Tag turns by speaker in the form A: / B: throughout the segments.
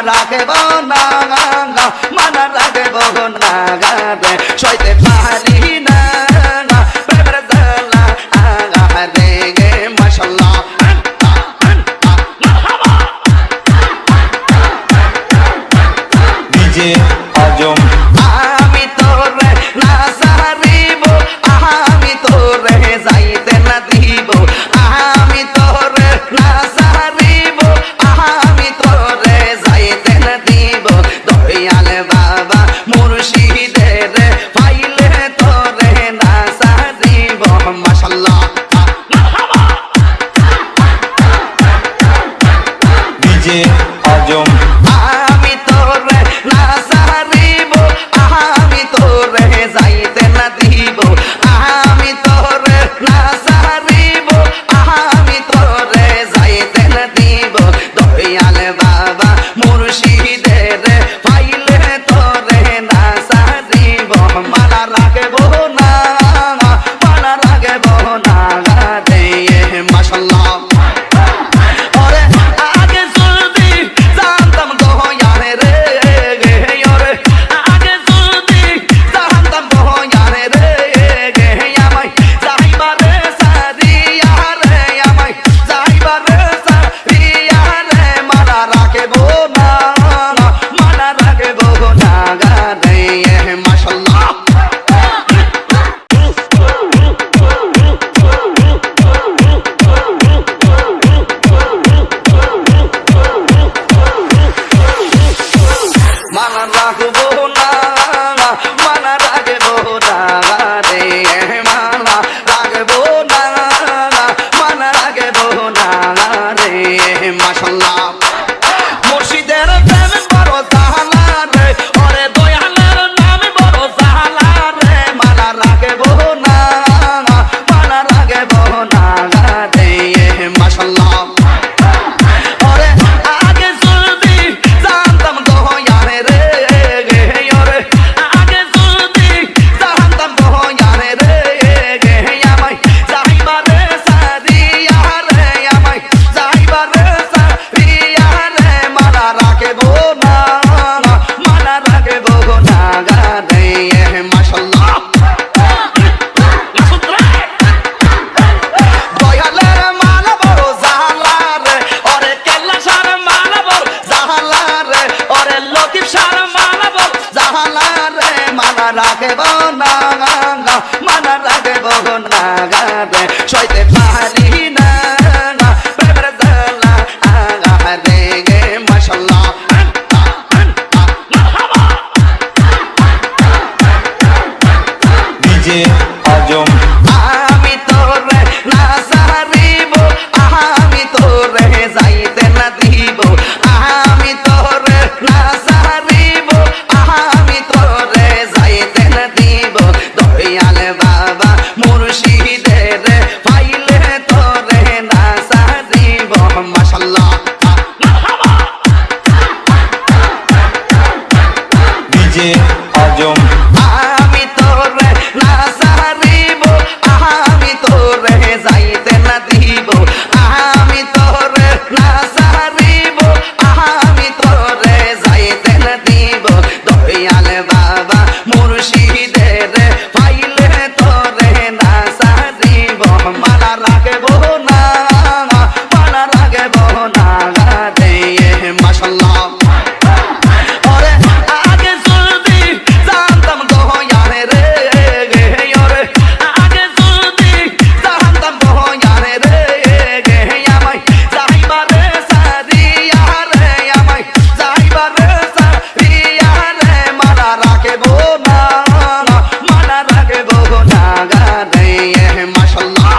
A: রাখব না মানা রাখব না রে সইতে পারি না প্রেমের জ্বালা রে গে মাশাআল্লাহ
B: ডিজে আজম
A: আমি তোরে না সারিব আমি তোরে যাইতে না দিব আমি তোরে না সারিব আমি তোরে যাইতে না দিব দয়াল বাবা মুর্শিদের পাইলে তোরে না সারিব মাশাআল্লাহ
B: ডিজে আজম
A: আমি তোরে না সারিব আমি তোরে যাইতে না দিব আমি তোরে না সারিব আমি তোরে যাইতে না দিব দয়াল বাবা মুর্শিদের পাইলে তোরে না সারিব মালা রাখব না মালা রাখব না রে মাশাআল্লাহ ওরে আগে যদি জানতাম দয়ারে রে ওরে আগে যদি জানতাম দয়ারে রে আমায় যাইবারে সারিয়া রে আমায় যাইবারে সারিয়া রে মালা রাখব না মালা রাখব না রে মাশাআল্লাহ মানা রাখবো না মানা রাখবো না রে মানা রাখবো না মানা রাখবো না রে মাশাআল্লাহ মুর্শিদের প্রেম বড় জালা রে ওরে দয়ালের নাম বড় জালা রে মানা রাখবো না মানা রাখবো না রে মাশাআল্লাহ ওরে আগে যদি জানতাম দয়ারে রে ওরে আগে যদি জানতাম দয়ারে রে আমায় যাইবারে সারিয়া রে আমায় যাইবারে সারিয়া রে মালা রাখব না মালা রাখব না রে মাশাআল্লাহ দয়ালের মালা বড় জালা রে ওরে কেল্লা সার মালা বড় জালা রে ওরে লতিফ সার মালা বড় জালা রে মালা রাখব না মালা রাখব না রে সইতে পারি না প্রেমের জ্বালা রে গে মাশাআল্লাহ
B: ডিজে আজম
A: আমি তোরে না সারিব আমি তোরে যাইতে না দিব আমি তোরে না সারিব আমি তোরে যাইতে না দিব দয়াল বাবা মুর্শিদের পাইলে তোরে না সারিব মাশাআল্লাহ
B: ডিজে আজম
A: আমি তোরে না সারিব আমি তোরে যাইতে না দিব আমি তোরে না সারিব আমি তোরে যাইতে না দিব দয়াল বাবা মুর্শিদের পাইলে তোরে না সারিব মালা রাখব না মালা রাখব না রে মাশাআল্লাহ ওরে আগে যদি জানতাম দয়ারে রে ওরে আগে যদি জানতাম দয়ারে রে আমায় যাইবারে সারিয়া রে আমায় যাইবারে সারিয়া রে মালা রাখব না মালা রাখব না রে মাশাআল্লাহ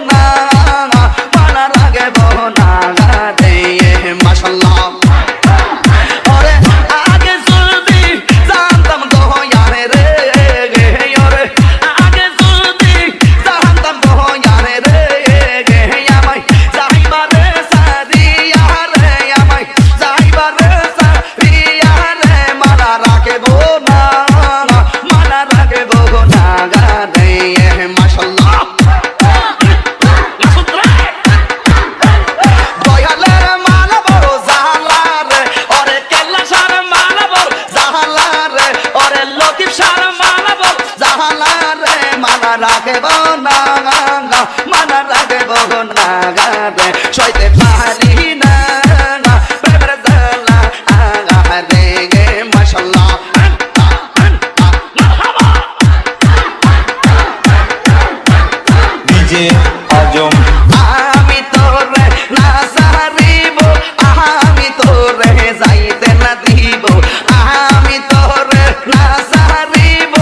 A: না মানা রাখব না রে মাশাআল্লাহ ওরে আগে যদি জানতাম গো ইয়ারে রে ওরে আগে যদি জানতাম গো ইয়ারে রে আমায় যাইবারে সারিয়া রে আমায় যাইবারে সারিয়া রে মানা রাখব না মানা রাখব না রে মাশাআল্লাহ দয়ালের মালা বড় জালা রে ওরে কেল্লা সার মালা বড় জালা রে ওরে লতিফ সার মালা বড় জালা রে মানা রাখব না মানা রাখব না রে সইতে পারি না প্রেমের জালা রে মাশাআল্লাহ
B: ডিজে আজম
A: আমি তোরে না সারিব আমি তোরে যাইতে না দিব আমি তোরে না সারিব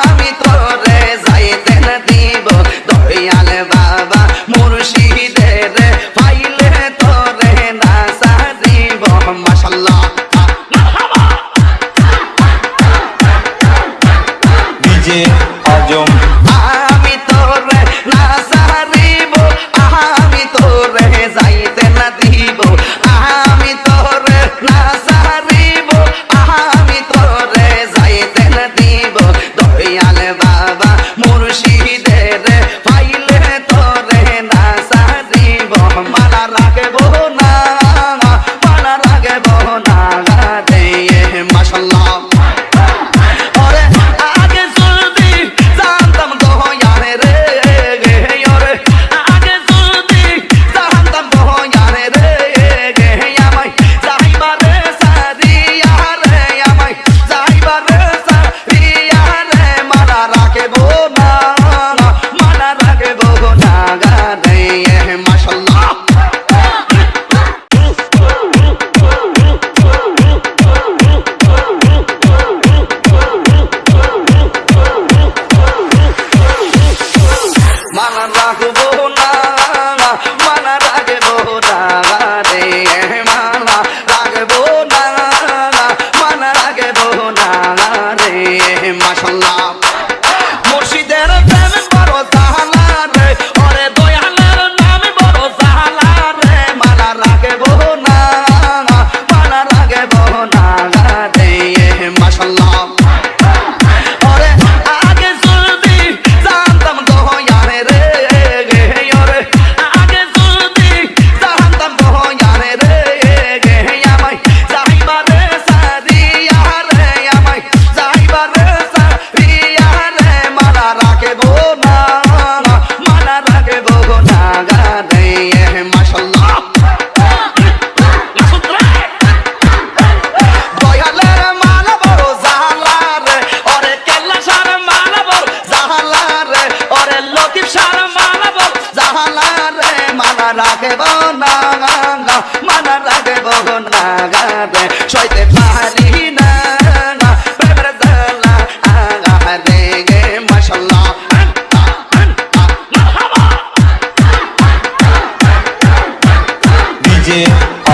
A: আমি তোরে যাইতে না দিব দয়াল বাবা মুর্শিদের পাইলে তোরে না সারিব মাশাআল্লাহ
B: ডিজে আজম
A: আমি তোরে না সারিব আমি তোরে যাইতে না দিব আমি তোরে না সারিব আমি তোরে যাইতে না দিব দয়াল বাবা মুর্শিদের পাইলে তোরে না সারিব মানা রাখব না মানা রাখব না রে মাশাআল্লাহ ওরে আগে যদি জানতাম গো ইয়ারে রে ওরে আগে যদি জানতাম গো ইয়ারে রে আমায় যাইবারে সারিয়া রে আমায় যাইবারে সারিয়া রে মানা রাখব না মানা রাখব না রে মাশাআল্লাহ মানা রাখব না মানা রাখব না রে মানা রাখব না মানা রাখব না রে মাশাআল্লাহ মুর্শিদের প্রেম বড় জালা রে ওরে দয়ালের নাম বড় জালা রে মানা রাখব না মানা রাখব না রে মাশাআল্লাহ ওরে আগে যদি জানতাম গো ইয়ারে রে ওরে আগে যদি জানতাম গো ইয়ারে রে আমায় যাইবারে সারিয়া রে আমায় যাইবারে সারিয়া রে মানা রাখব না মানা রাখব না রে মাশাআল্লাহ দয়ালের মালা বড় জালা রে ওরে কেল্লা সার মালা বড় জালা রে ওরে লতিফ সার মালা বড় জালা রে মানা রাখব না মানা রাখব না রে সইতে পারি না প্রেমের জালা রে মাশাআল্লাহ
B: ডিজে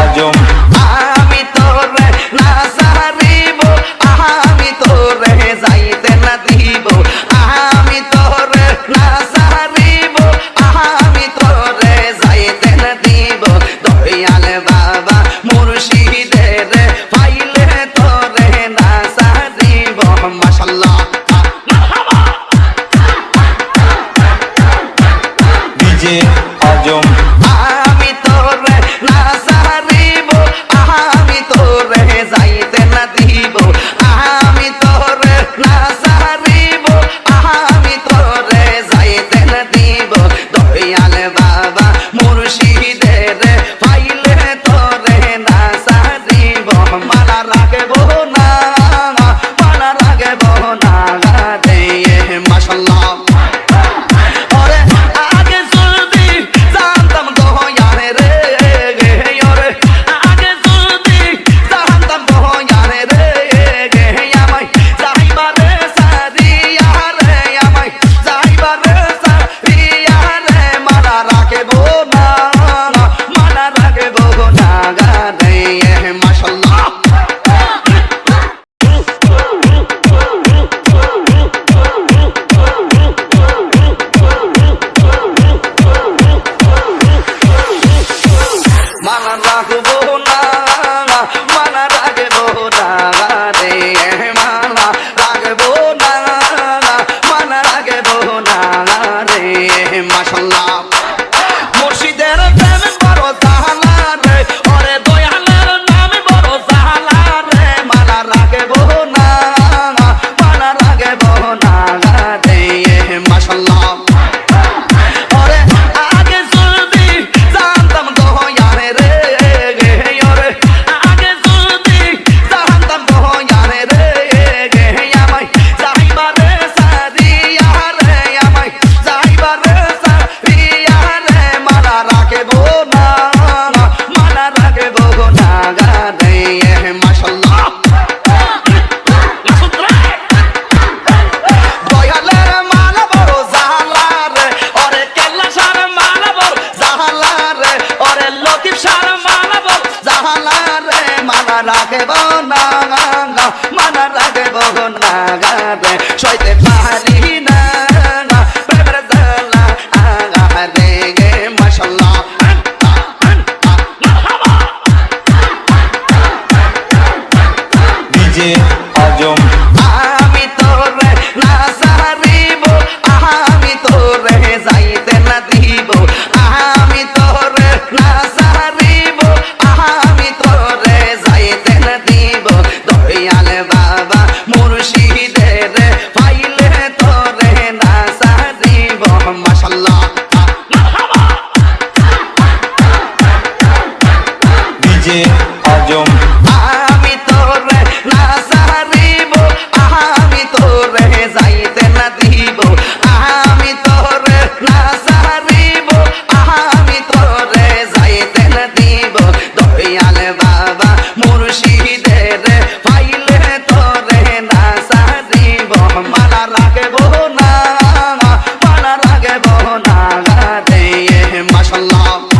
B: আজম
A: আমি তোরে না সারিব আমি তোরে যাইতে না দিব আমি তোরে না সারিব আমি তোরে যাইতে না দিব দয়াল বাবা মুর্শিদের পাইলে তোরে না সারিব মাশাআল্লাহ
B: ডিজে আজম
A: আমি তোরে না সারিব আমি তোরে যাইতে না দিব আমি তোরে না সারিব আমি তোরে যাইতে না দিব দয়াল বাবা মুর্শিদের পাইলে তোরে না সারিব মানা রাখব না মানা রাখব না রে মাশাআল্লাহ ওরে আগে যদি জানতাম
B: ডিজে আজম
A: আমি তোরে না সারিব, আমি তোরে যাইতে না দিব, আমি তোরে না সারিব, আমি তোরে যাইতে না দিব। দয়াল বাবা মুর্শিদের পাইলে তোরে না সারিব, মালা রাখব না, মালা রাখব না রে। মাশাআল্লাহ।